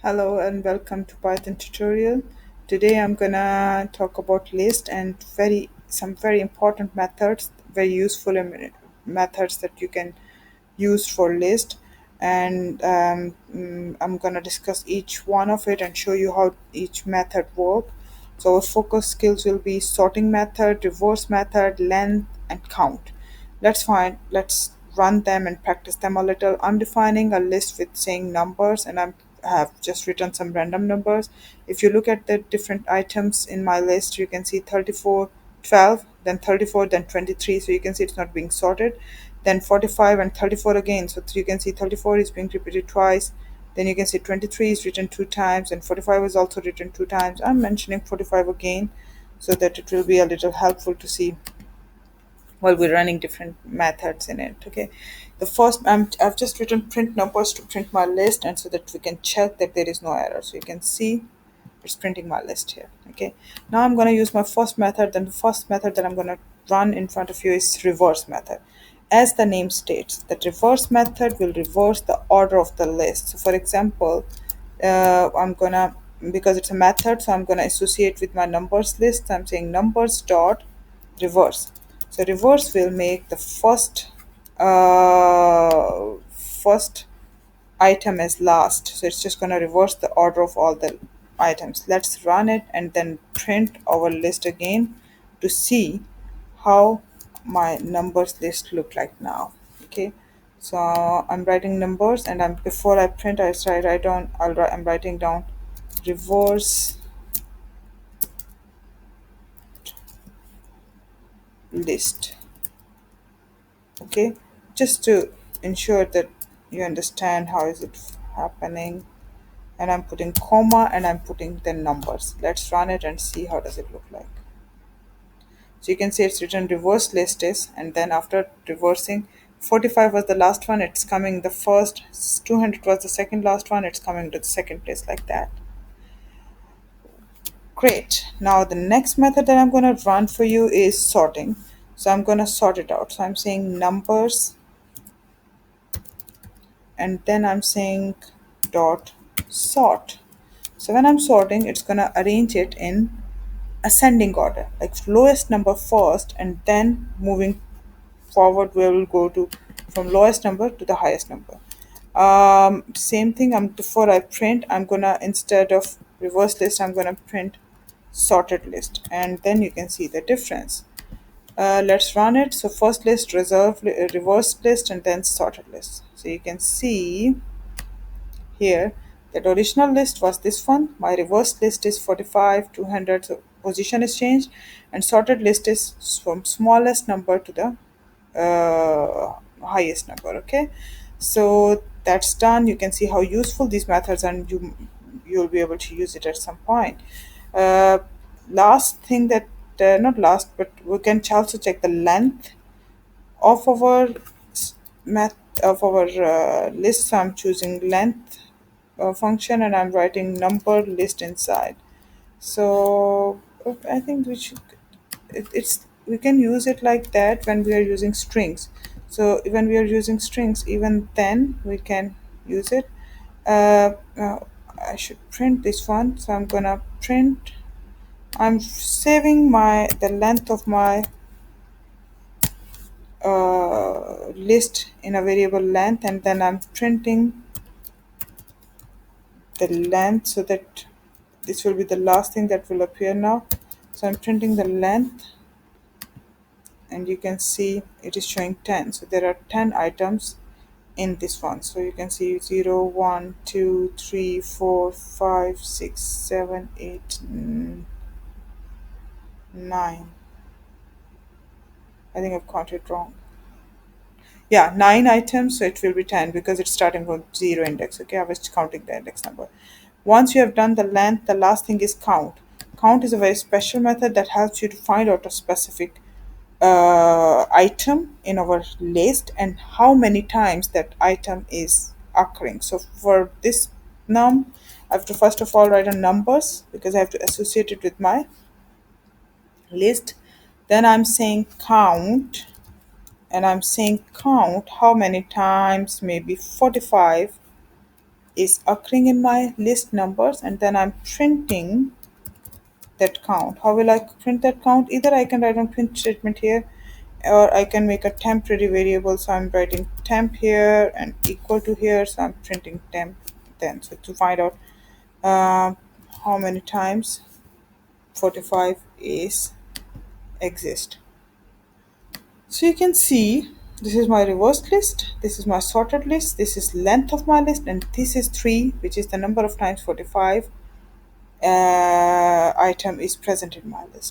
Hello and welcome to Python tutorial. Today I'm gonna talk about list and very important methods, very useful methods that you can use for list. And I'm gonna discuss each one of it and show you how each method work. So our focus skills will be sorting method, reverse method, length, and count. Let's run them and practice them a little. I'm defining a list with saying numbers and have just written some random numbers. If you look at the different items in my list, you can see 34, 12, then 34, then 23. So you can see it's not being sorted. Then 45 and 34 again. So you can see 34 is being repeated twice. Then you can see 23 is written two times and 45 is also written two times. I'm mentioning 45 again so that it will be a little helpful to see while we're running different methods in it. Okay, the first I've just written print numbers to print my list and so that we can check that there is no error. So you can see it's printing my list here. Okay, now I'm going to use my first method. Then the first method that I'm going to run in front of you is reverse method. As the name states, the reverse method will reverse the order of the list. So for example, I'm gonna, because it's a method, so I'm gonna associate with my numbers list. I'm saying numbers dot reverse. So reverse will make the first item as last. So it's just gonna reverse the order of all the items. Let's run it and then print our list again to see how my numbers list look like now. Okay, so I'm writing numbers and I'm before I print I write down I'm writing down reverse list. Okay, just to ensure that you understand how is it happening. And I'm putting comma and I'm putting the numbers. Let's run it and see how does it look like. So you can see it's written reverse list is, and then after reversing, 45 was the last one, it's coming the first, 200 was the second last one, it's coming to the second place like that. Great. Now the next method that I'm going to run for you is sorting. So I'm going to sort it out. So I'm saying numbers and then I'm saying dot sort. So when I'm sorting, it's going to arrange it in ascending order, like lowest number first, and then moving forward, we will go to from lowest number to the highest number. Same thing. Before I print, I'm gonna instead of reverse list, I'm gonna print sorted list, and then you can see the difference. Let's run it. So first list, reverse list, and then sorted list. So you can see here that original list was this one. My reverse list is 45, 200. So position is changed, and sorted list is from smallest number to the highest number. Okay, so that's done. You can see how useful these methods are, and you'll be able to use it at some point. Uh, Last thing that not last, but we can also check the length of our s- math of our list. So I'm choosing length function and I'm writing number list inside. So I think it's we can use it like that when we are using strings. So when we are using strings, even then we can use it. Now I should print this one, so I'm gonna print. I'm saving my the length of my list in a variable length, and then I'm printing the length so that this will be the last thing that will appear now. So I'm printing the length and you can see it is showing 10. So there are 10 items in this one. So you can see 0, 1, 2, 3, 4, 5, 6, 7, 8, 9. I think I've counted wrong. Yeah, 9 items, so it will be 10 because it's starting from 0 index. Okay, I was counting the index number. Once you have done the length, the last thing is count. Count is a very special method that helps you to find out a specific item in our list and how many times that item is occurring. So for this num, I have to first of all write a numbers because I have to associate it with my list. Then I'm saying count and I'm saying count how many times, maybe 45 is occurring in my list numbers, and then I'm printing that count. How will I print that count? Either I can write on print statement here, or I can make a temporary variable. So I'm writing temp here and equal to here. So I'm printing temp then. So to find out uh, how many times 45 is exist. So you can see this is my reversed list, this is my sorted list, this is length of my list, and this is 3, which is the number of times 45 item is present in my list.